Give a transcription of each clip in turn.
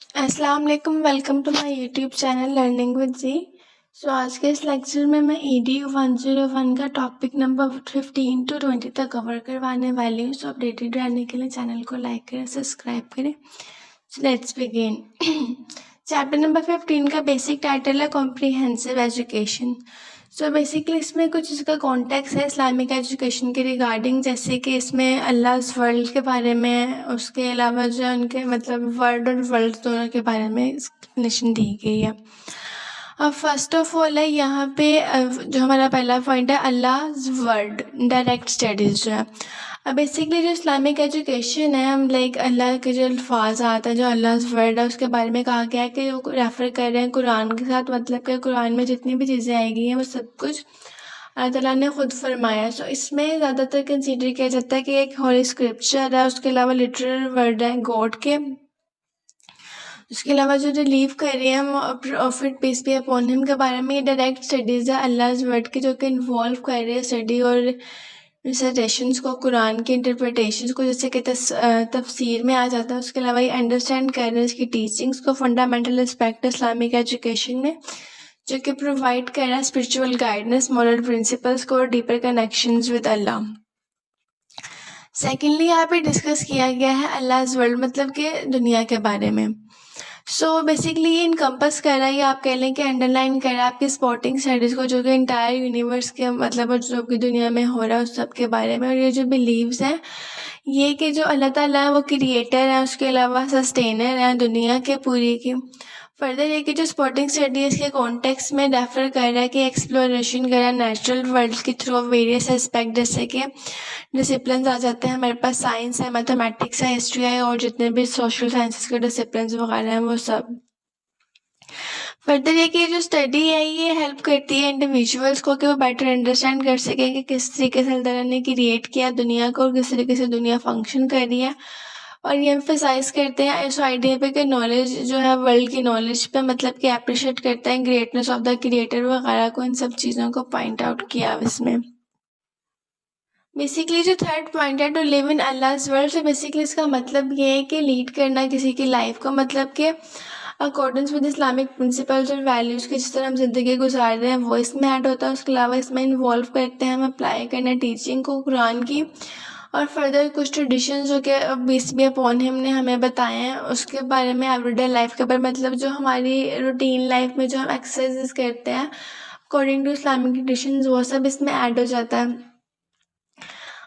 अस्सलाम वालेकुम, welcome to my YouTube channel learning with G. So आज के इस लेक्चर में मैं EDU 101 का टॉपिक नंबर 15 to 20 तक कवर करवाने वाली हूँ। सो अपडेटेड रहने के लिए चैनल को लाइक करें, सब्सक्राइब करें। So let's begin. Chapter number 15 का बेसिक टाइटल है कॉम्प्रिहेंसिव एजुकेशन। सो बेसिकली इसमें कुछ इसका कॉन्टेक्स्ट है इस्लामिक एजुकेशन के रिगार्डिंग, जैसे कि इसमें अल्लाह वर्ल्ड के बारे में, उसके अलावा जो उनके मतलब वर्ड और वर्ल्ड दोनों के बारे में एक्सप्लेनेशन दी गई है। अब फर्स्ट ऑफ ऑल है यहाँ पे जो हमारा पहला पॉइंट है अल्लाह वर्ड डायरेक्ट स्टडीज़ जो है। अब बेसिकली जो इस्लामिक एजुकेशन है, हम लाइक अल्लाह के जो अल्फाज आता है, जो अल्लाह वर्ड है, उसके बारे में कहा गया है कि वो रेफ़र कर रहे हैं कुरान के साथ, मतलब कि कुरान में जितनी भी चीज़ें आई गई हैं वो सब कुछ अल्लाह ताला ने ख़ुद फरमाया। सो इसमें ज़्यादातर कंसीडर किया जाता है कि एक होली स्क्रिप्चर है, उसके अलावा लिटरल वर्ड है गॉड के, उसके अलावा जो रिलीव कर रहे हैं वो profit peace be upon him के बारे में। ये डायरेक्ट स्टडीज़ है अल्लाह वर्ड की, जो कि इन्वॉल्व कर रहे हैं स्टडी और रिसर्टेशंस को, कुरान की इंटरप्रिटेशंस को, जैसे कि तफसीर में आ जाता है। उसके अलावा ये अंडरस्टैंड कर रहे हैं इसकी टीचिंग्स को, फंडामेंटल एस्पेक्ट इस्लामिक एजुकेशन में, जो कि प्रोवाइड कर रहा है स्पिरिचुअल गाइडेंस, मॉरल प्रिंसिपल्स को और deeper connections with Allah. Secondly यहाँ पे डिस्कस किया गया है अल्लाह वर्ल्ड, मतलब कि दुनिया के बारे में। सो बेसिकली ये इनकम्पस कर रहा है, या आप कह लें कि अंडरलाइन कर रहा है आपकी स्पॉटिंग स्टडीज़ को, जो कि इंटायर यूनिवर्स के मतलब और जो कि दुनिया में हो रहा है उस सब के बारे में। और ये जो बिलीव्स हैं ये कि जो अल्लाह ताला है वो क्रिएटर है, उसके अलावा सस्टेनर है दुनिया के पूरी की। फर्दर ये कि जो स्पॉटिंग स्टडीज़ के कॉन्टेक्स्ट में रेफ़र कर रहा है कि एक्सप्लोरेशन कर रहा है नेचुरल वर्ल्ड के थ्रू वेरियस एस्पेक्ट, जैसे कि डिसिप्लिन आ जाते हैं हमारे पास, साइंस है, मैथमेटिक्स है, हिस्ट्री है और जितने भी सोशल साइंसेस के डिसिप्लिन वगैरह हैं वो सब। फर्दर ये कि जो स्टडी है ये हेल्प करती है इंडिविजुअल्स को कि वो बेटर अंडरस्टैंड कर सकें कि किस तरीके से अल्लाह ताला ने क्रिएट किया दुनिया को और किस तरीके से दुनिया फंक्शन कर रही है। और ये एम्फेसाइज करते हैं इस आइडिया पे कि नॉलेज जो है वर्ल्ड की नॉलेज पे, मतलब कि अप्रिशिएट करते हैं ग्रेटनेस ऑफ द क्रिएटर वगैरह को, इन सब चीज़ों को पॉइंट आउट किया इसमें। बेसिकली जो थर्ड पॉइंट है टू लिव इन अल्लाह's वर्ल्ड, से बेसिकली इसका मतलब ये है कि लीड करना किसी की लाइफ को, मतलब कि अकॉर्डेंस विद इस्लामिक प्रिंसिपल्स और वैल्यूज़ के जिस तरह हम ज़िंदगी गुजार रहे हैं वो इसमें ऐड होता है। उसके अलावा इसमें इन्वॉल्व करते हैं हम अप्लाई करना टीचिंग को कुरान की, और फर्दर कुछ ट्रेडिशंस जो कि बीस भी अपॉन हिम ने हमें बताए हैं उसके बारे में, एवरीडे लाइफ के बारे में, मतलब जो हमारी रूटीन लाइफ में जो हम एक्सरसाइजेस करते हैं अकॉर्डिंग टू इस्लामिक ट्रेडिशंस वो सब इसमें ऐड हो जाता है।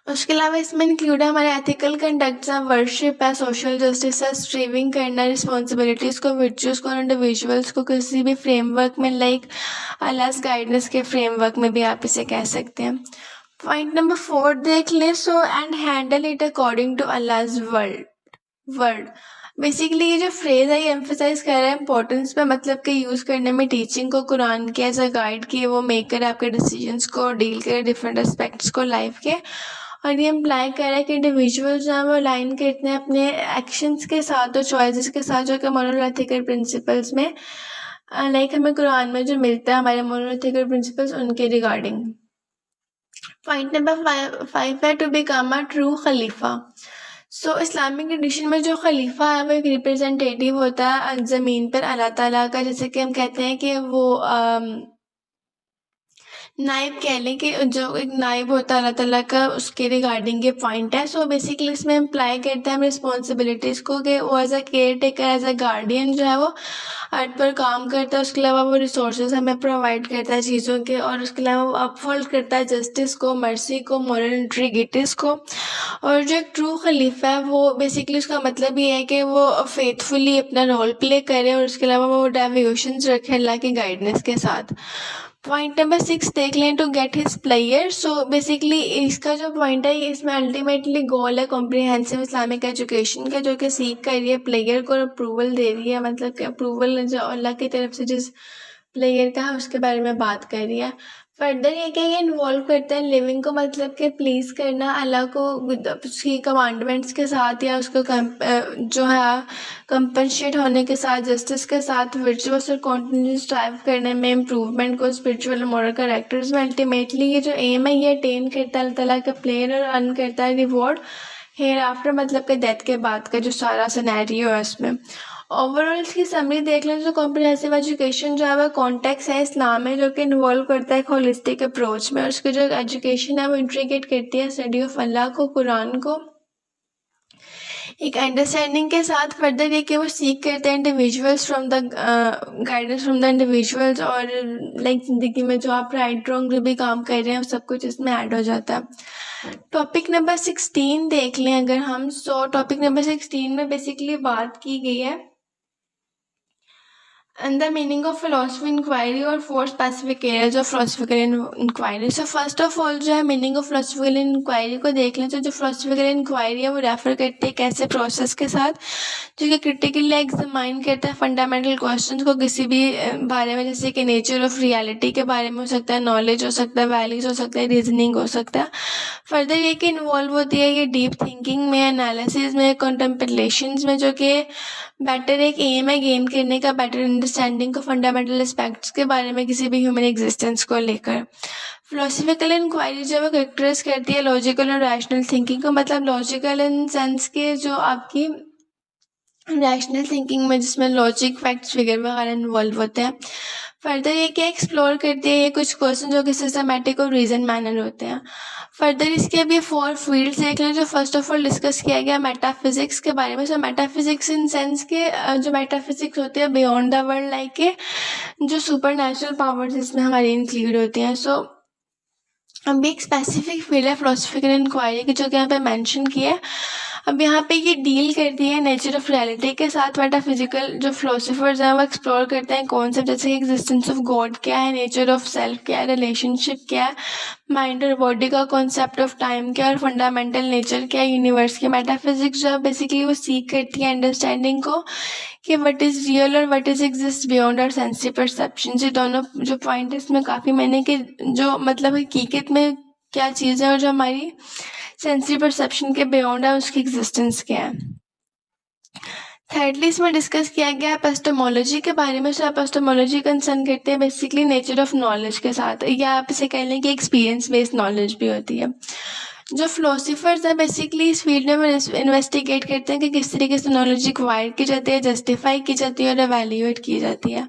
उसके अलावा इसमें इंक्लूड है हमारे एथिकल कंडक्ट्स हैं, वर्शिप है, सोशल जस्टिस है, स्ट्रीविंग करना, रिस्पॉन्सिबिलिटीज़ को, वर्चूज़ को और इंडिविजुअल्स को किसी भी फ्रेमवर्क में, लाइक अल्लाह's गाइडेंस के फ्रेमवर्क में भी आप इसे कह सकते हैं। पॉइंट नंबर 4 देख लें। So and handle it according to अल्लाह's वर्ड। बेसिकली ये जो फ्रेज है ये एम्फेसाइज कर रहा है इंपॉर्टेंस पे, मतलब कि यूज़ करने में टीचिंग को, कुरान के एज अ गाइड की वो मेक करे आपके डिसीजंस को, डील करे डिफरेंट एस्पेक्ट्स को लाइफ के। और ये इम्प्लाई कर रहा है कि इंडिविजुअल जो है वो लाइन करते हैं अपने एक्शंस के साथ और चॉइसेस के साथ, जो कि मोरल एथिकल प्रिंसिपल्स में लाइक हमें कुरान में जो मिलता है हमारे मोरल एथिकल प्रिंसिपल्स उनके रिगार्डिंग। पॉइंट नंबर 5 है to become a true khalifa. So Islamic tradition में जो खलीफा है वो एक रिप्रेजेंटेटिव होता है ज़मीन पर अल्लाह ताला का, जैसे कि हम कहते हैं कि वो नाइब कह लें कि जो एक नाइब होता है अल्लाह ताला का, उसके रिगार्डिंग ये पॉइंट है। सो बेसिकली इसमें इम्प्लाई करते हैं हम रिस्पॉन्सिबिलिटीज़ को कि वो as a caretaker, as a guardian जो है वो अर्थ पर काम करता है। उसके अलावा वो रिसोर्सेज हमें प्रोवाइड करता है चीज़ों के, और उसके अलावा वो अपहोल्ड करता है जस्टिस को, मर्सी को, मॉरल इंटीग्रिटीज़ को। और जो एक ट्रू खलीफा है वो बेसिकली उसका मतलब ये है कि वो फेथफुली अपना रोल प्ले करे और उसके अलावा वो डेविएशंस रखे अल्लाह की गाइडेंस के साथ। पॉइंट नंबर 6 देख लें to get his player. So basically इसका जो पॉइंट है इसमें अल्टीमेटली गोल है कॉम्प्रिहेंसिव इस्लामिक एजुकेशन का, जो कि सीख कर रही है प्लेयर को अप्रूवल दे रही है, मतलब कि अप्रूवल जो अल्लाह की तरफ से जिस प्लेयर का है उसके बारे में बात कर रही है। फर्दर ये कि ये इन्वॉल्व करते हैं लिविंग को, मतलब कि प्लीज़ करना अल्लाह को उसकी कमांडमेंट्स के साथ, या उसको जो है कंपनसेट होने के साथ, जस्टिस के साथ, वर्चुअस और कॉन्टिन्यूस स्ट्राइव करने में, इम्प्रूवमेंट को, स्पिरिचुअल और मॉरल कैरेक्टर्स में। अल्टीमेटली ये जो एम है ये अटेन करता है अल्लाह ताला का प्लेयर और अर्न करता है रिवॉर्ड हेयर आफ्टर, मतलब कि डेथ के बाद का जो सारा सिनेरियो है उसमें। ओवरऑल इसकी समरी देख लें तो कॉम्प्रिहेंसिव एजुकेशन जो है वो कॉन्टेक्स्ट है इस्लाम में, जो कि इन्वॉल्व करता है एक होलिस्टिक अप्रोच में, और उसकी जो एजुकेशन है वो इंट्रीगेट करती है स्टडी ऑफ अल्लाह को, कुरान को एक अंडरस्टैंडिंग के साथ। फर्दर ये कि वो सीख करते हैं individuals from the guidance from the individuals, और लाइक ज़िंदगी में जो आप राइट रॉन्ग जो भी काम कर रहे हैं सब कुछ इसमें ऐड हो जाता है। टॉपिक नंबर 16 देख लें अगर हम, सो टॉपिक नंबर 16 में बेसिकली बात की गई है and the meaning of philosophy inquiry और 4 specific areas of philosophical inquiry। So first of all जो है meaning of philosophical inquiry को देख लें तो जो philosophical inquiry है वो रेफर करती है कैसे प्रोसेस के साथ जो कि क्रिटिकली एग्जामाइन करता है फंडामेंटल क्वेश्चंस को किसी भी बारे में, जैसे कि नेचर ऑफ रियलिटी के बारे में हो सकता है, नॉलेज हो सकता है, वैल्यूज हो सकता है, रीजनिंग हो सकता है। फर्दर ये कि इन्वॉल्व होती है ये डीप थिंकिंग में, एनालिसिस में, कॉन्टेम्पलेशंस में, जो कि बेटर एक एम है गेन करने का, बेटर अंडरस्टैंडिंग को फंडामेंटल एस्पेक्ट्स के बारे में किसी भी ह्यूमन एग्जिस्टेंस को लेकर। फिलोसफिकल इंक्वायरी जो है कैरेक्टराइज करती है लॉजिकल और रैशनल थिंकिंग को, मतलब लॉजिकल इन सेंस के जो आपकी रैशनल थिंकिंग में जिसमें लॉजिक फैक्ट्स फिगर वगैरह इन्वॉल्व होते हैं। फर्दर ये क्या एक्सप्लोर करती है ये कुछ क्वेश्चन जो कि सिस्टमेटिक और रीजन मैनर होते हैं। फर्दर इसके अभी 4 फील्ड्स देख लें जो फर्स्ट ऑफ ऑल डिस्कस किया गया मेटाफिजिक्स के बारे में। सो मेटाफिजिक्स इन सेंस के जो मेटाफिजिक्स होती है बियॉन्ड द वर्ल्ड, लाइक के जो सुपर नेचुरल पावर्स इसमें हमारी इंक्लूड होती हैं। सो अभी एक स्पेसिफिक फील्ड है फिलोसफिकल इंक्वायरी की जो कि यहाँ पे मेंशन किया है। अब यहाँ पे ये डील करती है नेचर ऑफ रियलिटी के साथ। मेटाफिजिकल जो फिलोसोफर्स हैं वो एक्सप्लोर करते हैं कॉन्सेप्ट जैसे एग्जिस्टेंस ऑफ गॉड क्या है, नेचर ऑफ सेल्फ क्या है, रिलेशनशिप क्या है, माइंड और बॉडी का कॉन्सेप्ट ऑफ टाइम क्या है, और फंडामेंटल नेचर क्या है यूनिवर्स की। मेटाफिजिक्स जो है बेसिकली वो सीख करती है अंडरस्टैंडिंग को कि व्हाट इज़ रियल और what is exist beyond our sensitive perception. ये दोनों जो पॉइंट इसमें काफ़ी मैंने कि जो मतलब हकीकत में क्या चीज़ है और जो हमारी सेंसिटिव परसेप्शन के बियॉन्ड है उसकी एग्जिस्टेंस क्या है। थर्डली इसमें डिस्कस किया गया एपिस्टेमोलॉजी के बारे में। सो एपिस्टेमोलॉजी कंसर्न करते हैं बेसिकली नेचर ऑफ नॉलेज के साथ, या आप इसे कह लें कि एक्सपीरियंस बेस्ड नॉलेज भी होती है। जो फिलोसफर्स हैं बेसिकली इस फील्ड में इन्वेस्टिगेट करते हैं कि किस तरीके से नॉलेज एक्वायर की जाती है, जस्टिफाई की जाती है और एवेल्यूएट की जाती है।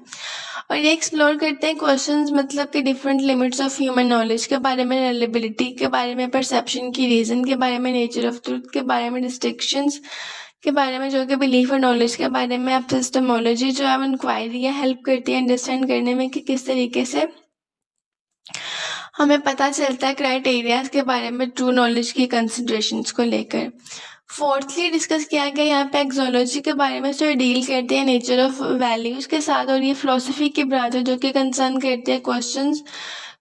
और ये एक्सप्लोर करते हैं क्वेश्चंस मतलब कि different limits of human knowledge के बारे में, रिलेबिलिटी के बारे में, परसेप्शन की रीज़न के बारे में, नेचर ऑफ ट्रूथ के बारे में, डिस्टिंक्शंस के बारे में, जो कि बिलीफ और नॉलेज के बारे में। एपिस्टेमोलॉजी जो है इंक्वायरी है हेल्प करती है अंडरस्टैंड करने में कि किस तरीके से हमें पता चलता है क्राइटेरियाज के बारे में ट्रू नॉलेज की कंसिड्रेशंस को लेकर। फोर्थली डिस्कस किया गया यहाँ पे एक्सोलॉजी के बारे में। जो डील करते हैं नेचर ऑफ वैल्यूज़ के साथ, और ये फिलोसफी की ब्रांच है जो कि कंसर्न करते हैं क्वेश्चंस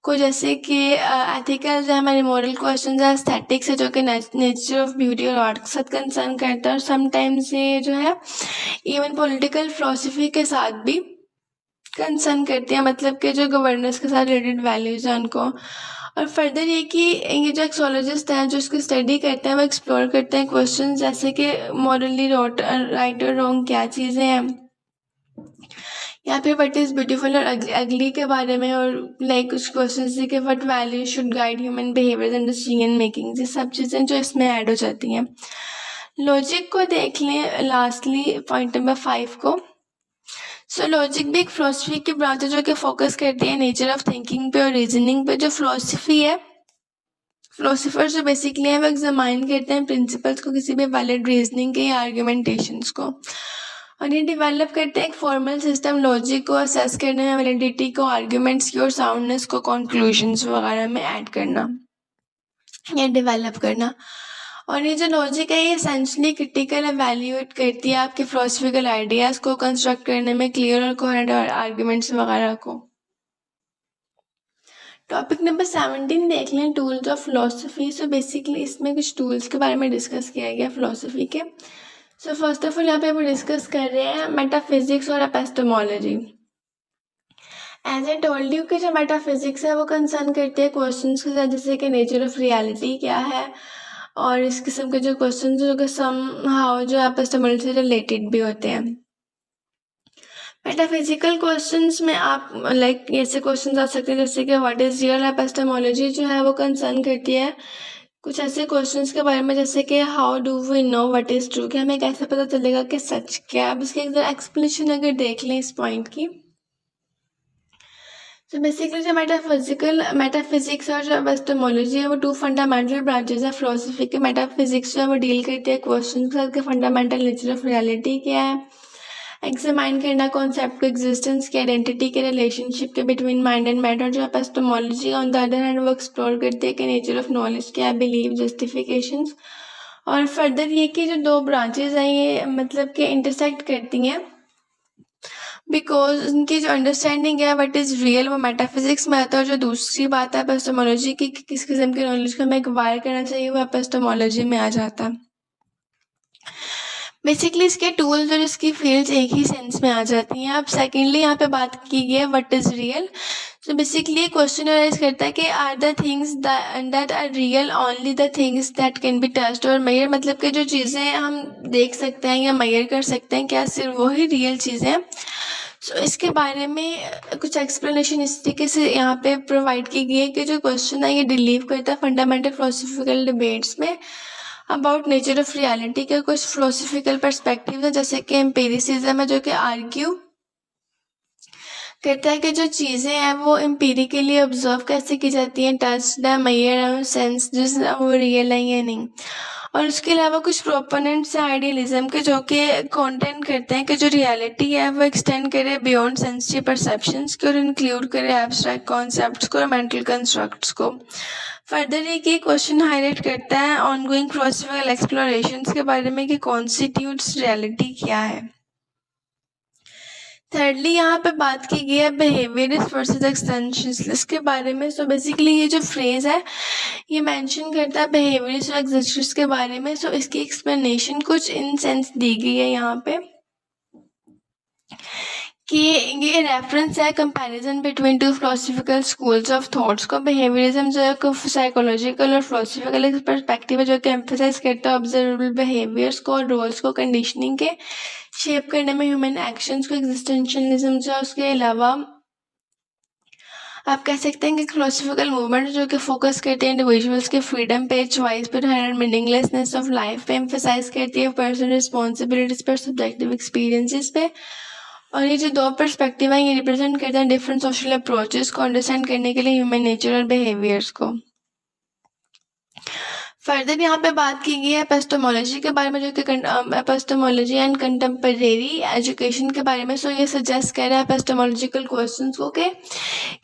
को, जैसे कि एथिकल जो हमारे मॉरल क्वेश्चंस है, एस्थेटिक्स है जो कि नेचर ऑफ ब्यूटी और आर्ट के साथ कंसर्न करता है, और समटाइम्स ये जो है इवन पॉलिटिकल फिलोसफी के साथ भी कंसर्न करती है, मतलब कि जो गवर्नेंस के साथ रिलेटेड वैल्यूज हैं उनको। और फर्दर ये कि ये जो एक्सोलॉजिस्ट हैं जो इसकी स्टडी करते हैं वो एक्सप्लोर करते हैं क्वेश्चन जैसे कि मॉरली राइट और रॉन्ग क्या चीज़ें हैं, या फिर व्हाट इज़ ब्यूटीफुल और अगली के बारे में, और लाइक कुछ क्वेश्चन से कि what value should guide human behaviour and decision making, ये सब चीज़ें जो इसमें ऐड हो जाती हैं। लॉजिक को देख लें लास्टली पॉइंट नंबर 5 को। सो लॉजिक भी एक फिलोसफी की ब्रांच है जो कि फोकस करती है नेचर ऑफ थिंकिंग पे और रीजनिंग पे। जो फिलोसफी है फिलोसफर जो बेसिकली है वो एग्जामाइन करते हैं प्रिंसिपल्स को, किसी भी वैलिड रीजनिंग के या आर्ग्यूमेंटेशंस को, और ये डेवलप करते हैं एक फॉर्मल सिस्टम लॉजिक को असेस करने में, वैलिडिटी को, आर्ग्यूमेंट्स की और साउंडनेस को कंक्लूजन्स वगैरह में ऐड करना या डेवलप करना। और ये जो लॉजिक है ये एसेंशली क्रिटिकल एवेल्यूएट करती है आपके फिलोसफिकल आइडियाज़ को कंस्ट्रक्ट करने में, क्लियर और कोहेरेंट आर्ग्यूमेंट्स वगैरह को। टॉपिक नंबर 17 देख लें tools of philosophy. So basically इसमें कुछ टूल्स के बारे में डिस्कस किया गया फिलोसफी के। सो फर्स्ट ऑफ ऑल यहाँ पे वो डिस्कस कर रहे हैं मेटाफिजिक्स और epistemology. As I told you कि जो मेटाफिजिक्स है वो कंसर्न करती है क्वेश्चंस के साथ, जैसे कि नेचर ऑफ रियलिटी क्या है, और इस किस्म के जो क्वेश्चन जो कि सम हाउ जो एपिस्टेमोलॉजी से रिलेटेड भी होते हैं। मेटाफिजिकल क्वेश्चंस में आप लाइक ऐसे क्वेश्चंस आ सकते हैं जैसे कि व्हाट इज रियल। एपिस्टेमोलॉजी जो है वो कंसर्न करती है कुछ ऐसे क्वेश्चंस के बारे में जैसे कि how do we know what is true, कि हमें कैसे पता चलेगा कि सच क्या है। अब इसकी एक ज़रा एक्सप्लेनेशन अगर देख लें इस पॉइंट की, तो बेसिकली जो मेटाफिजिक्स और जो एपिस्टेमोलॉजी है वो टू फंडामेंटल ब्रांचेस है फिलोसफी के। मेटाफिजिक्स जो है वो डील करती है क्वेश्चन के साथ कि फंडामेंटल नेचर ऑफ रियलिटी क्या है, एग्जामाइन करना कॉन्सेप्ट को, एग्जिस्टेंस की, आइडेंटिटी के, रिलेशनशिप के बिटवीन माइंड एंड मैटर। जो epistemology on the other hand वो एक्सप्लोर करती है कि नेचर ऑफ नॉलेज क्या है, बिलीव, जस्टिफिकेशंस। और फर्दर ये कि जो दो ब्रांचेस हैं ये मतलब कि इंटरसेक्ट करती हैं, बिकॉज उनकी जो अंडरस्टैंडिंग है व्हाट इज़ रियल वो मेटाफिजिक्स में आता है, और जो दूसरी बात है एपिस्टेमोलॉजी की कि किस किस्म की नॉलेज को हमें एक्वायर करना चाहिए, वो एपिस्टेमोलॉजी में आ जाता है। बेसिकली इसके टूल्स और इसकी फील्ड्स एक ही सेंस में आ जाती हैं। अब सेकेंडली यहाँ पे बात की गई है व्हाट इज़ रियल। तो बेसिकली क्वेश्चन अराइज करता है कि are the things that are real only the things that can be touched और मेजर, मतलब कि जो चीज़ें हम देख सकते हैं या मेजर कर सकते हैं, क्या सिर्फ वही रियल चीज़ें हैं। सो इसके बारे में कुछ एक्सप्लेनेशन इस तरीके से यहाँ पे प्रोवाइड की गई है कि जो क्वेश्चन है ये डिलीव करता है फंडामेंटल फिलोसफिकल डिबेट्स में अबाउट नेचर ऑफ रियलिटी के कुछ फिलोसफिकल पर्सपेक्टिव है, जैसे कि एम्पिरिसिज्म है जो कि आर्ग्यू कहता है कि जो चीज़ें हैं वो एम्पिरिकली ऑब्जर्व कैसे की जाती हैं, टच्ड है, मेजर है, सेंस जिस वो रियल है या नहीं। और उसके अलावा कुछ प्रोपोनेंट्स हैं आइडियलिज्म के जो कि कंटेंट करते हैं कि जो रियलिटी है वो एक्सटेंड करे बियॉन्ड सेंसिटिव परसेप्शंस को और इंक्लूड करे एब्स्ट्रैक्ट कॉन्सेप्ट्स को और मेंटल कंस्ट्रक्ट्स को। फर्दर ये क्वेश्चन हाईलाइट करता है ऑनगोइंग फिलोसफिकल एक्सप्लोरेशंस के बारे में कि कॉन्स्टिट्यूट्स रियलिटी क्या है। थर्डली यहाँ पे बात की गई है बिहेवियरिस्ट वर्सेस एक्सटेंशनलिस्ट के बारे में। सो बेसिकली ये जो फ्रेज है ये मेंशन करता है बिहेवियरिस्ट और एक्सटेंशनलिस्ट के बारे में। सो इसकी एक्सप्लेनेशन कुछ इन सेंस दी गई है यहाँ पे कि ये रेफरेंस है comparison between two philosophical schools of thoughts को। बिहेवियरिज्म जो है साइकोलॉजिकल और फिलोसफिकल एक पर्सपेक्टिव है जो कि एम्फेसाइज करता है ऑब्जर्वेबल बिहेवियर्स को और रोल्स को कंडीशनिंग के शेप करने में ह्यूमन एक्शंस को। एग्जिस्टेंशनलिज्म जो है उसके अलावा आप कह सकते हैं कि फिलोसफिकल मूवमेंट जो कि फोकस करते हैं इंडिविजुअल्स के फ्रीडम पे, चॉइस पे, मीनिंगलेसनेस ऑफ लाइफ पे, एम्फेसाइज करती है पर्सनल रिस्पॉन्सिबिलिटीज पर, सब्जेक्टिव एक्सपीरियंसेस पे। और ये जो दो पर्सपेक्टिव हैं ये रिप्रेजेंट करते हैं डिफरेंट सोशल अप्रोचेस को अंडरस्टैंड करने के लिए ह्यूमन नेचर और बिहेवियर्स को। फर्दर यहाँ पे बात की गई है एपिस्टेमोलॉजी के बारे में जो कि एपिस्टेमोलॉजी एंड कंटेम्परेरी एजुकेशन के बारे में। सो ये सजेस्ट कर रहा है एपिस्टेमोलॉजिकल क्वेश्चंस को कि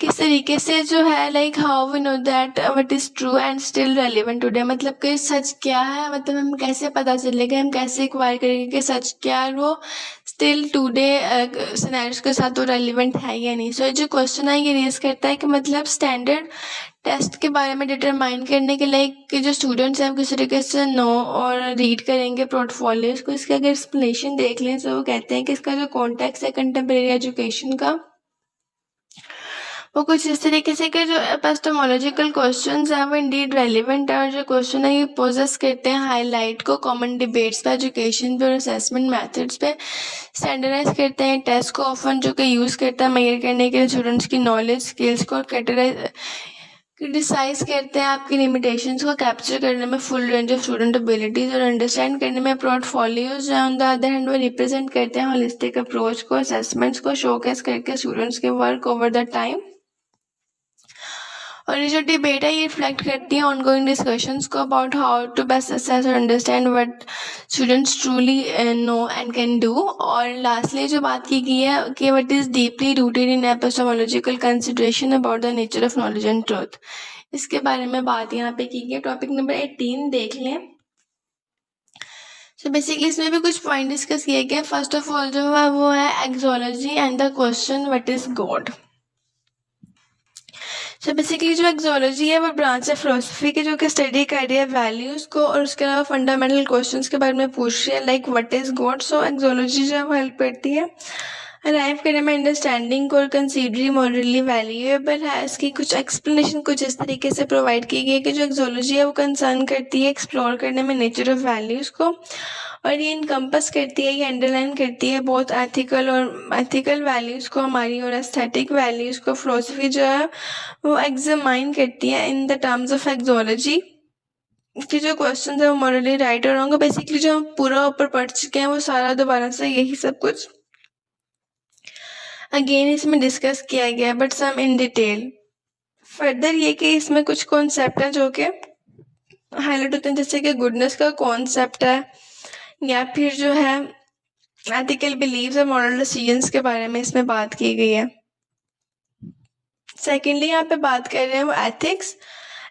किस तरीके से जो है like how we know that what is true and still relevant today, मतलब कि सच क्या है, मतलब हम कैसे पता चलेगा, हम कैसे एक्वायर करेंगे कि सच क्या है, वो स्टिल टुडे सिनेरियोस के साथ वो रेलिवेंट है या नहीं। सो जो क्वेश्चन है ये रेज करता है कि मतलब स्टैंडर्ड टेस्ट के बारे में डिटरमाइन करने के लिए कि जो स्टूडेंट्स हैं वो किस तरीके से नो और रीड करेंगे पोर्टफोलियोज को। इसके अगर एक्सप्लेनेशन देख लें तो वो कहते हैं कि इसका जो कॉन्टेक्स्ट है कंटेम्प्रेरी एजुकेशन का वो कुछ इस तरीके से कि जो एपिस्टेमोलॉजिकल क्वेश्चंस हैं वो इंडीड रेलिवेंट है और जो क्वेश्चन है ये पोजेस करते हैं हाईलाइट को कॉमन डिबेट्स पे, एजुकेशन पे और असेसमेंट मेथड्स पे, स्टैंडर्डाइज करते हैं टेस्ट को ऑफन जो कि यूज़ करता है मेजर करने के लिए स्टूडेंट्स की नॉलेज स्किल्स को, क्रिटिसाइज करते हैं आपकी लिमिटेशंस को कैप्चर करने में full range of student abilities और अंडरस्टैंड करने में पोर्टफोलियोज जो ऑन द अदर हैंड वो रिप्रेजेंट करते हैं होलिस्टिक अप्रोच को, असेसमेंट्स को शोकेस करके स्टूडेंट्स के वर्क ओवर द टाइम। और ये जो डिबेट है ये रिफ्लेक्ट करती है ऑनगोइंग डिस्कशंस को about how to best assess और understand what students truly know and can do. और लास्टली जो बात की गई है कि what is deeply rooted in epistemological consideration about the nature of knowledge and truth, इसके बारे में बात यहाँ पे की गई है। टॉपिक नंबर 18 देख लें। तो बेसिकली इसमें भी कुछ पॉइंट डिस्कस किए गए। फर्स्ट ऑफ ऑल जो है वो है axiology and the question what is God. तो बेसिकली जो एक्सोलॉजी है वो ब्रांच है फिलोसफी की जो कि स्टडी कर रही है वैल्यूज़ को और उसके अलावा फंडामेंटल क्वेश्चंस के बारे में पूछ रही है लाइक व्हाट इज़ गॉड। सो एक्सोलॉजी जो है वो हेल्प करती है अराइव करने में अंडरस्टैंडिंग को और कंसीडरी मॉरली वैल्यूएबल है। इसकी कुछ एक्सप्लेनेशन कुछ इस तरीके से प्रोवाइड की गई है कि जो एक्सोलॉजी है वो कंसर्न करती है एक्सप्लोर करने में नेचर ऑफ वैल्यूज़ को और ये इनकम्पस करती है, ये अंडरलाइन करती है बहुत एथिकल वैल्यूज़ को हमारी और एस्थेटिक वैल्यूज़ को। फिलोसफी जो है वो एग्जामाइन करती है इन द टर्म्स ऑफ एक्सोलॉजी कि जो क्वेश्चन है वो मॉरली राइट और रॉन्ग, बेसिकली जो हम पूरा ऊपर पढ़ चुके हैं वो सारा दोबारा से यही सब कुछ अगेन इसमें डिस्कस किया गया है, but some in detail. Further ये कि इसमें कुछ कॉन्सेप्ट हैं जो कि हाईलाइट होते हैं, जैसे कि गुडनेस का कॉन्सेप्ट है, या फिर जो है एथिकल बिलीव्स और मॉरल डिसीजंस के बारे में इसमें बात की गई है। सेकेंडली यहाँ पे बात कर रहे हैं वो एथिक्स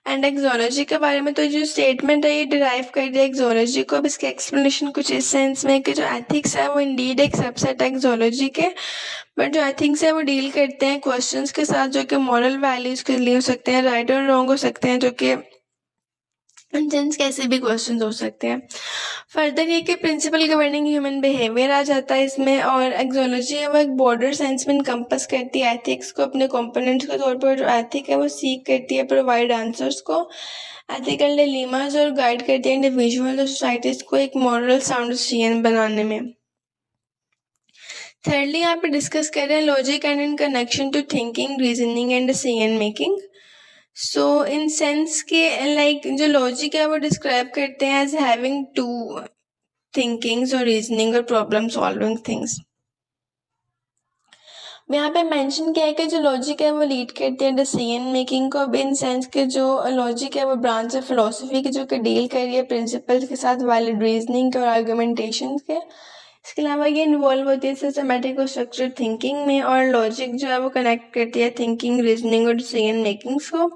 एंड एक्सोलॉजी के बारे में। तो जो स्टेटमेंट है ये डिराइव कर दिया एक्सोलॉजी को। अब इसके एक्सप्लेनेशन कुछ इस सेंस में कि जो एथिक्स है वो इंडीड एक सबसेट है एक्सोलॉजी के, बट जो एथिक्स है वो डील करते हैं क्वेश्चंस के साथ जो कि मॉरल वैल्यूज के लिए हो सकते हैं, राइट और रॉन्ग हो सकते हैं, जो कि जेंस कैसे भी क्वेश्चंस हो सकते हैं। फर्दर ये कि प्रिंसिपल गवर्निंग ह्यूमन बिहेवियर आ जाता है इसमें, और एक्सोलॉजी है वो एक बॉर्डर सेंस में इनकम्पस करती है एथिक्स को अपने कंपोनेंट्स के तौर पर। जो एथिक है वो सीख करती है प्रोवाइड आंसर्स को, एथिकल डिलेमास, और गाइड करती है इंडिविजुअल और सोसाइटीज को एक मॉरल साउंड डिसीजन बनाने में। थर्डली यहाँ पे डिस्कस कर रहे हैं logic and in connection to thinking, reasoning and decision making. So in sense के लाइक जो लॉजिक है वो डिस्क्राइब करते हैं एज हैविंग टू थिंकिंग्स और रीजनिंग और प्रॉब्लम सॉल्विंग थिंग्स। यहाँ पे मेंशन किया है कि जो लॉजिक है वो लीड करती है डिसीजन मेकिंग को। अब इन सेंस के जो लॉजिक है वो ब्रांच ऑफ फिलोसफी की जो कि डील कर रही है प्रिंसिपल्स के साथ, वैलिड रीजनिंग के और आर्गुमेंटेशन के। इसके अलावा ये इन्वॉल्व होती है सिस्टमेटिक और स्ट्रक्चर थिंकिंग में, और लॉजिक जो है वो कनेक्ट करती है थिंकिंग, रीजनिंग और डिसीजन मेकिंग्स को।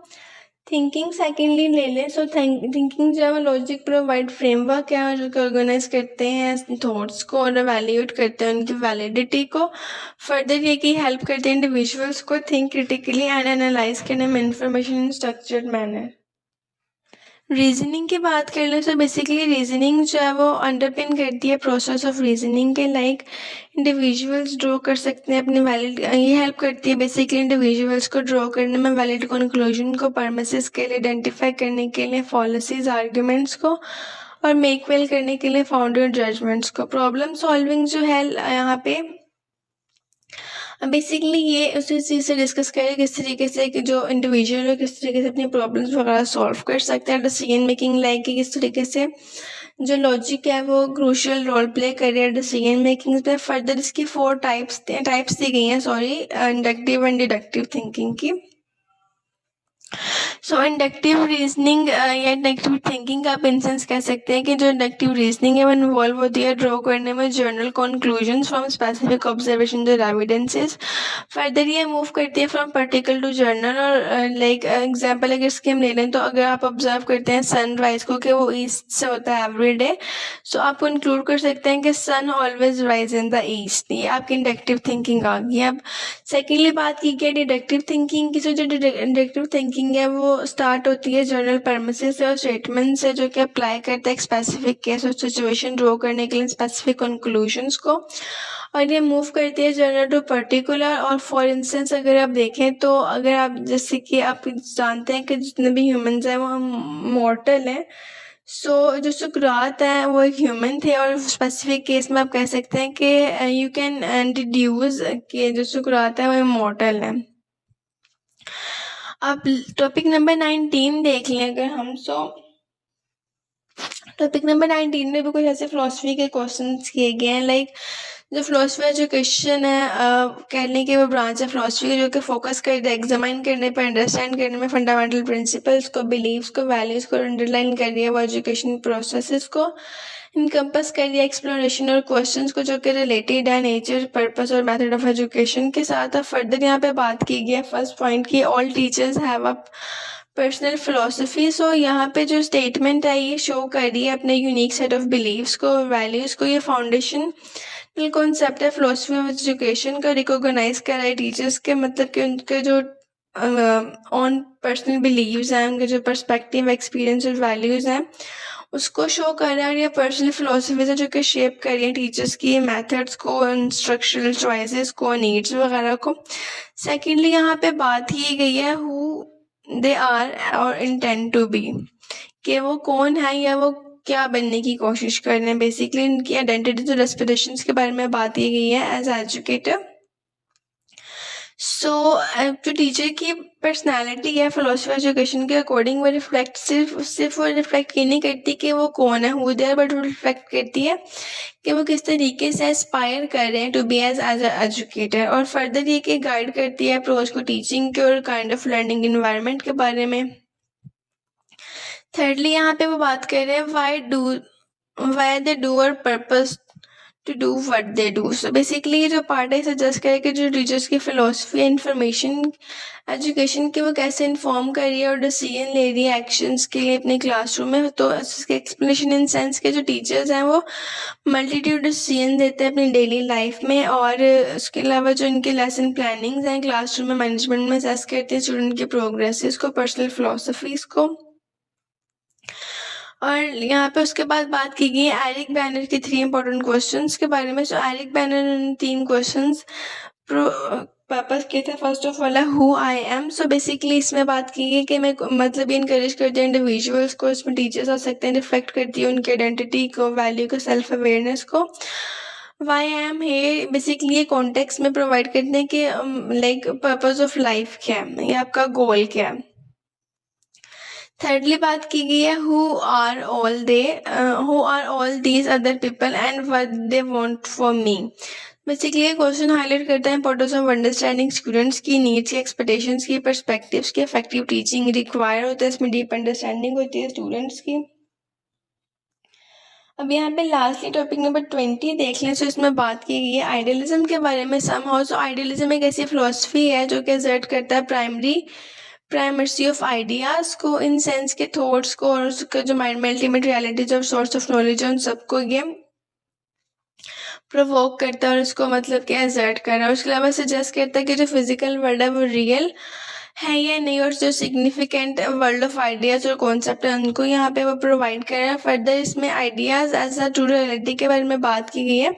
थिंकिंग सेकेंडली ले लें। सो थिंकिंग जो है वो लॉजिक प्रोवाइड फ्रेमवर्क है जो कि ऑर्गेनाइज करते हैं थॉट्स को और एवेल्यूएट करते हैं उनकी वैलिडिटी को। फर्दर ये कि हेल्प करते हैं इंडिविजुअल्स को थिंक क्रिटिकली एंड एनालाइज करने में information in structured manner. Reasoning की बात कर लें तो बेसिकली रीजनिंग जो है वो अंडरपिन करती है प्रोसेस ऑफ रीजनिंग के, लाइक इंडिविजुअल्स ड्रॉ कर सकते हैं अपने वैलिड, ये हेल्प करती है बेसिकली इंडिविजुअल्स को ड्रॉ करने में वैलिड कंक्लूजन को, परमिसेस के लिए आइडेंटिफाई करने के लिए, फॉलिसीज आर्ग्यूमेंट्स को, और मेक वेल करने के लिए फाउंडेड जजमेंट्स को। प्रॉब्लम सॉल्विंग जो है यहाँ पे बेसिकली ये उसी चीज़ से डिस्कस करें किस तरीके से कि जो इंडिविजुअल है किस तरीके से अपनी प्रॉब्लम्स वगैरह सॉल्व कर सकते हैं। डिसीजन मेकिंग लाइक कि किस तरीके से जो लॉजिक है वो क्रूशियल रोल प्ले कर रहा है डिसीजन मेकिंग पे। फर्दर इसकी 4 टाइप्स दी गई हैं, इंडक्टिव एंड डिडक्टिव थिंकिंग की। सो इंडक्टिव रीजनिंग या इंडक्टिव थिंकिंग आप इन सेंस कह सकते हैं कि जो इंडक्टिव रीजनिंग है वो इन्वॉल्व होती है ड्रॉ करने में general conclusions from specific observation और एविडेंसेस। फर्दर ये मूव करती है फ्रॉम पर्टिकुलर टू जर्नल, और लाइक एग्जांपल अगर इसके हम ले लें तो अगर आप ऑब्जर्व करते हैं सनराइज को कि वो ईस्ट से होता है एवरी डे, सो आप इंक्लूड कर सकते हैं कि sun always rise in the east. ये आपकी इंडक्टिव थिंकिंग आ गई। अब सेकेंडली बात की गई डिडक्टिव थिंकिंग की। जो डिडक्टिव थिंकिंग है वो स्टार्ट होती है जनरल परमिसेस और स्टेटमेंट से जो कि अप्लाई करता है एक स्पेसिफिक केस और सिचुएशन ड्रॉ करने के लिए स्पेसिफिक कंक्लूजन्स को, और ये मूव करती है जनरल टू पर्टिकुलर। और फॉर इंस्टेंस अगर आप देखें तो अगर आप जैसे कि आप जानते हैं कि जितने भी ह्यूमंस हैं वो मॉर्टल हैं। सो जो सुकरात है वो एक ह्यूमन थे, और स्पेसिफिक केस में आप कह सकते हैं कि यू कैन डिड्यूस कि जो सुकरात है वो इमॉर्टल है। अब टॉपिक नंबर 19 देख लें अगर हम। टॉपिक नंबर 19 में भी कुछ ऐसे फिलोसफी के क्वेश्चंस किए गए हैं, लाइक जो फिलोसफी एजुकेशन है कहने के वो ब्रांच है फिलोसफी जो कि फोकस करते हैं एग्जामाइन करने पर, अंडरस्टैंड करने में फंडामेंटल प्रिंसिपल्स को, बिलीव्स को, वैल्यूज को अंडरलाइन कर रही है वो एजुकेशन प्रोसेसेस को इनकम्पस कर रही है, एक्सप्लोरेशन और क्वेश्चंस को जो कि रिलेटेड है नेचर, पर्पस और मेथड ऑफ एजुकेशन के साथ। अब फर्दर यहाँ पे बात की गई है फर्स्ट पॉइंट की all teachers have a personal philosophy. So यहाँ पे जो स्टेटमेंट है ये शो कर रही है अपने यूनिक सेट ऑफ बिलीव्स को, वैल्यूज को। ये फाउंडेशन कॉन्सेप्ट है फिलोसफी ऑफ एजुकेशन का, रिकॉग्नाइज कर रहा है टीचर्स के, मतलब कि उनके जो ऑन पर्सनल बिलीव्स हैं, उनके जो पर्सपेक्टिव, एक्सपीरियंस और वैल्यूज हैं उसको शो कर रहा है। और ये पर्सनल फिलोसफीज है जो कि शेप कर रही है टीचर्स की मेथड्स को, इंस्ट्रक्शनल चॉइसेस को, नीड्स वगैरह को। सेकेंडली यहाँ पे बात की गई है हु दे आर और इंटेंड टू बी, कि वो कौन है या वो क्या बनने की कोशिश कर रहे हैं। बेसिकली इनकी आइडेंटिटी और एस्पिरेशंस के बारे में बात की गई है एज एजुकेटर। सो जो टीचर की पर्सनालिटी है फिलोसफी एजुकेशन के अकॉर्डिंग वो रिफ्लेक्ट सिर्फ वो रिफ्लेक्ट ये नहीं करती कि वो कौन है हु दे आर, बट वो रिफ्लेक्ट करती है कि वो किस तरीके से एस्पायर कर रहे हैं टू बी एज एजुकेटर, और फर्दर ये कि गाइड करती है अप्रोच को टीचिंग के और काइंड ऑफ लर्निंग इन्वायरमेंट के बारे में। थर्डली यहाँ पे वो बात कर रहे हैं वाई दे डू और purpose to do what they do. So basically ये जो पार्ट है सजेस्ट करे कि जो टीचर्स की फिलोसफी इंफॉर्मेशन एजुकेशन की वो कैसे इन्फॉर्म कर रही है और डिसीजन ले रही है एक्शंस के लिए अपने क्लासरूम में। तो इसके एक्सप्लेनेशन इन सेंस के जो टीचर्स हैं वो मल्टीट्यूड डिसीजन देते हैं अपनी डेली लाइफ में, और उसके अलावा जो इनके लेसन प्लानिंग्स हैं क्लासरूम में मैनेजमेंट में असेस करते हैं स्टूडेंट के प्रोग्रेसेस को, पर्सनल फिलोसफीज को। और यहाँ पे उसके बाद बात की गई है एरिक बैनर की 3 इंपॉर्टेंट क्वेश्चंस के बारे में। सो एरिक बैनर ने 3 क्वेश्चंस पर्पस किए थे। फर्स्ट ऑफ ऑल है who I am. So basically इसमें बात की गई कि मैं मतलब ये इनकरेज करती हूँ इंडिविजुअल्स को, इसमें टीचर्स आ सकते हैं, रिफ्लेक्ट करती है उनकी आइडेंटिटी को, वैल्यू को, सेल्फ अवेयरनेस को। वाई आई एम है बेसिकली ये कॉन्टेक्स्ट में प्रोवाइड करते हैं कि लाइक पर्पस ऑफ लाइफ क्या है, ये आपका गोल क्या है। थर्डली बात की गई है who are all these other people and what they want for me. Basically ये क्वेश्चन हाईलाइट करता है इंपॉर्टेंस ऑफ अंडरस्टैंडिंग स्टूडेंट्स की नीड्स की, एक्सपेक्टेशंस की, पर्सपेक्टिव्स की। इफेक्टिव टीचिंग रिक्वायर होता है, इसमें डीप अंडरस्टैंडिंग होती है स्टूडेंट्स की। अब यहाँ पे लास्टली टॉपिक नंबर 20 देख लें। सो इसमें बात की गई है आइडियलिज्म के बारे में समहाउ। सो आइडियलिज्म एक ऐसी फिलोसफी है जो कि एजर्ट करता है प्राइमर्सी ऑफ आइडियाज़ को, इन सेंस के थॉट्स को और उसका जो माइंड में अल्टीमेट रियलिटीज और सोर्स ऑफ नॉलेज है उन सबको ये प्रोवोक करता है और उसको मतलब क्या एजर्ट कर रहा है। उसके अलावा सजेस्ट करता है कि जो फिजिकल वर्ल्ड है वो रियल है या नहीं, और जो सिग्निफिकेंट वर्ल्ड ऑफ आइडियाज़ और कॉन्सेप्ट है उनको यहाँ पे वो प्रोवाइड कर रहा है। फर्दर इसमें ideas as a true reality के बारे में बात की गई है।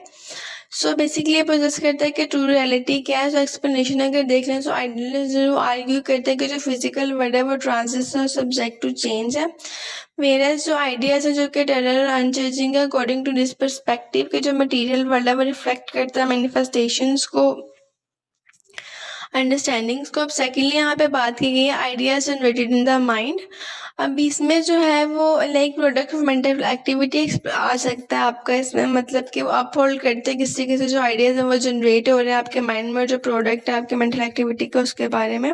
सो बेसिकली ये पोजेस करता है कि ट्रू रियलिटी क्या है। सो एक्सप्लेनेशन अगर देख लें तो आइडियलिज्म आर्ग्यू करते हैं कि जो फिजिकल वर्ल्ड है वो ट्रांजिट और सब्जेक्ट टू चेंज है, वेरस जो आइडियाज है जो कि टेरर और अनचेंजिंग है अकॉर्डिंग टू दिस पर्सपेक्टिव के जो मटेरियल वर्ल्ड है वो रिफ्लेक्ट करता है मैनिफेस्टेशंस को, अंडरस्टैंडिंग्स को। अब सेकेंडली यहाँ पे बात की गई है ideas generated in the mind. अब इसमें जो है वो like product of mental activity आ सकता है आपका इसमें, मतलब कि वो आप होल्ड करते हैं किस तरीके से जो आइडियाज हैं वो जनरेट हो रहे हैं आपके माइंड में, जो प्रोडक्ट है आपके मेंटल एक्टिविटी का उसके बारे में।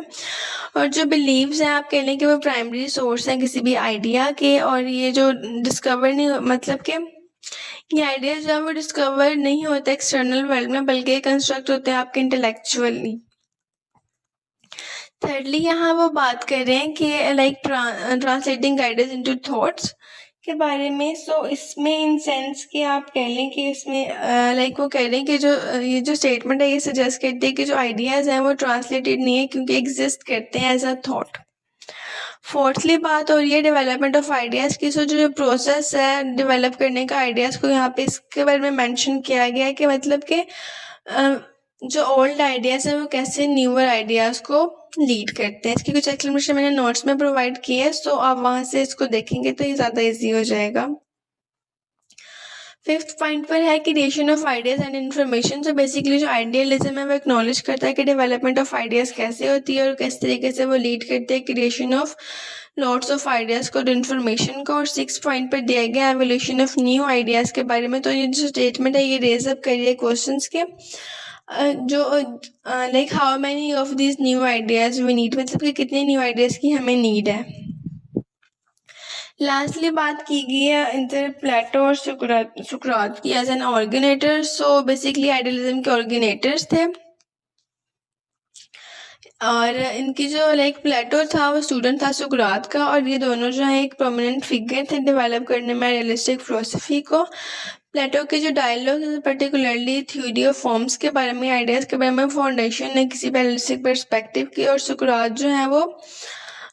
और जो बिलीव्स हैं आप कह लें कि वो प्राइमरी सोर्स हैं किसी भी आइडिया के, और ये जो डिस्कवर नहीं मतलब कि ये आइडियाज जो है वो डिस्कवर नहीं होते एक्सटर्नल वर्ल्ड में, बल्कि कंस्ट्रक्ट होते हैं आपके इंटेलेक्चुअली। थर्डली यहाँ वो बात कर रहे हैं कि like translating guidance into thoughts के बारे में। सो इसमें इन सेंस कि आप कह लें कि इसमें लाइक वो कह रहे हैं कि जो ये जो स्टेटमेंट है ये सजेस्ट करती है कि जो आइडियाज़ हैं वो ट्रांसलेटेड नहीं है क्योंकि एग्जिस्ट करते हैं एज अ थॉट। फोर्थली बात हो रही है डेवलपमेंट ऑफ आइडियाज़ की। सो जो प्रोसेस है डेवलप करने का आइडियाज़ को यहाँ पे इसके बारे में मेंशन किया गया है कि मतलब कि जो ओल्ड आइडियाज़ हैं वो कैसे न्यूअर आइडियाज़ को लीड करते हैं। इसकी कुछ एक्सप्लेनेशन मैंने नोट्स में प्रोवाइड की है, सो आप वहाँ से इसको देखेंगे तो ये ज़्यादा ईजी हो जाएगा। फिफ्थ पॉइंट पर है creation of ideas and information. तो बेसिकली जो आइडियलिज्म है वो एक्नॉलेज करता है कि डेवलपमेंट ऑफ आइडियाज़ कैसे होती है और किस तरीके से वो लीड करते हैं creation of lots of ideas को और इन्फॉर्मेशन को। और 6 पॉइंट पर दिया गया एवोल्यूशन ऑफ न्यू आइडियाज़ के बारे में। तो ये जो स्टेटमेंट है ये रेज अप करिए क्वेश्चंस के जो like how many of this new ideas we need, मतलब कि कितने न्यू आइडियाज़ की हमें नीड है। लास्टली बात की गई है इंटर प्लेटो और सुकरात की as an originator. So basically idealism के ऑर्गेनेटर्स थे, और इनकी जो लाइक प्लेटो था वो स्टूडेंट था सुकरात का, और ये दोनों जो है एक प्रोमिनेंट फिगर थे डेवलप करने में रियलिस्टिक फिलोसफी को। प्लेटो के जो डायलॉग है पर्टिकुलरली थ्योरी ऑफ फॉर्म्स के बारे में, आइडियाज़ के बारे में फाउंडेशन है किसी रियलिस्टिक पर्सपेक्टिव की। और सुकरात जो है वो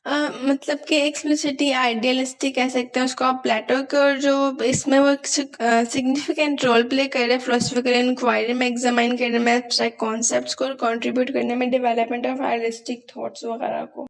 मतलब कि एक्सप्लिसिटी आइडियलिस्टिक कह सकते हैं उसको आप प्लेटो के, और जो इसमें वो सिग्निफिकेंट रोल प्ले कर रहे हैं फिलोसफिकल इंक्वायरी में, एग्जामाइन करने में एब्स्ट्रैक्ट कॉन्सेप्ट्स को और कंट्रीब्यूट करने में डेवलपमेंट ऑफ आइडियलिस्टिक थॉट्स वगैरह को।